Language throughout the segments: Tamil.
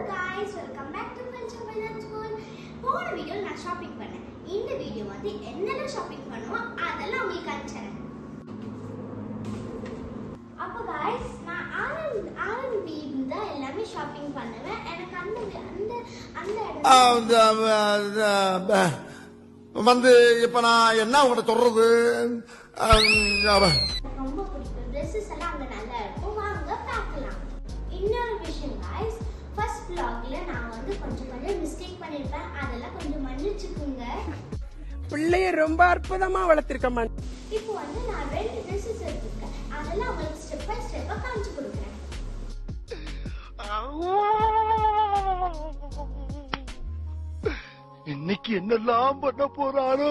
guys, welcome back to Culture Finance School. போன வீடியோ நான் ஷாப்பிங் பண்ணேன். இந்த வீடியோ வந்து என்னென்ன ஷாப்பிங் பண்ணுவோம் அதெல்லாம் உங்களுக்கு காமிச்சறேன். அப்ப guys, நான் R&B தான் எல்லாமே ஷாப்பிங் பண்ணுவேன். எனக்கு அந்த வந்து இப்ப நான் என்ன உங்கள்ட்ட சொல்றது, ரொம்ப பிடிக்கும். ட்ரெஸ்ஸஸ் எல்லாம் அங்க நல்லா இருக்கும். வாங்க பார்க்கலாம். இன்னொரு விஷயம் guys, ஃபர்ஸ்ட் vlogல நான் வந்து கொஞ்சம் மிஸ்டேக் பண்ணிருப்பேன். அதெல்லாம் கொஞ்சம் மன்னிச்சுக்குங்க. பிள்ளைய ரொம்ப அற்புதமா வளர்த்திருக்கமா. இப்போ வந்து நான் 2 ட்ரெஸ்ஸஸ் எடுத்துருக்கேன். அதெல்லாம் உங்களுக்கு ஸ்டெப் பை ஸ்டெப்பா காமிச்சு கொடுக்குறேன். இன்னைக்கு என்னெல்லாம் பண்ண போறாரோ.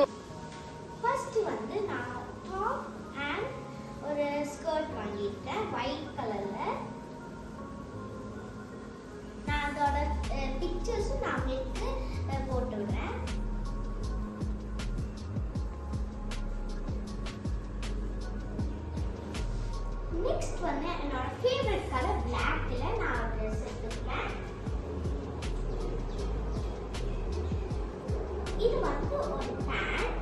ஃபர்ஸ்ட் வந்து நான் டாப் அண்ட் ஒரு ஸ்கர்ட் வாங்கிட்டேன் ஒயிட் கலர்ல. நான் அதோட பிக்சர்ஸும் நான் உங்களுக்கு போட்டு விடுறேன். நெக்ஸ்ட் வந்து என்னோட ஃபேவரட் கலர் பிளாக்ல நான் ஒரு ட்ரெஸ் எடுத்துக்கிறேன். இது வந்து ஒரு பேண்ட்,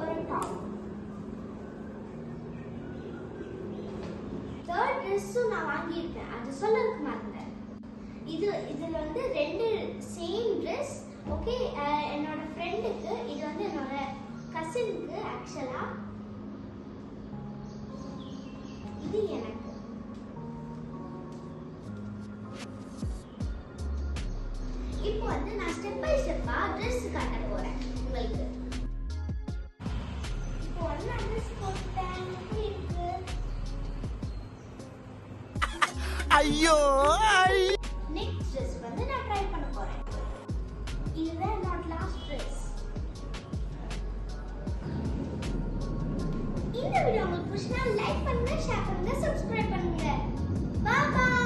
ஒரு டாப். தேர்ட் ட்ரெஸ்ஸும் நான் வாங்கியிருக்கேன், அது சொல்லறதுக்கு மறந்தேன். இதுல வந்து 2 சேம் ட்ரெஸ். ஓகே, என்னோட ஃப்ரெண்டுக்கு, இது வந்து என்னோட கசினுக்கு. ஆக்சுவலா இது எனக்கு. இப்போ வந்து நான் ஸ்டெப் பை ஸ்டெப்பா ட்ரெஸ் காட்ட போறேன் உங்களுக்கு. இப்போ வந்து நான் ட்ரெஸ் போட்டேன். எப்படி இருக்கு? ஐயோ, நெக்ஸ்ட் ட்ரெஸ் வந்து நான் ட்ரை பண்ண போறேன். இதுதான் என்னோட லாஸ்ட் ட்ரெஸ். இந்த வீடியோ உங்களுக்கு பிடிச்சா லைக் பண்ணுங்க, ஷேர் பண்ணுங்க, சப்ஸ்கிரைப் பண்ணுங்க. Bye by.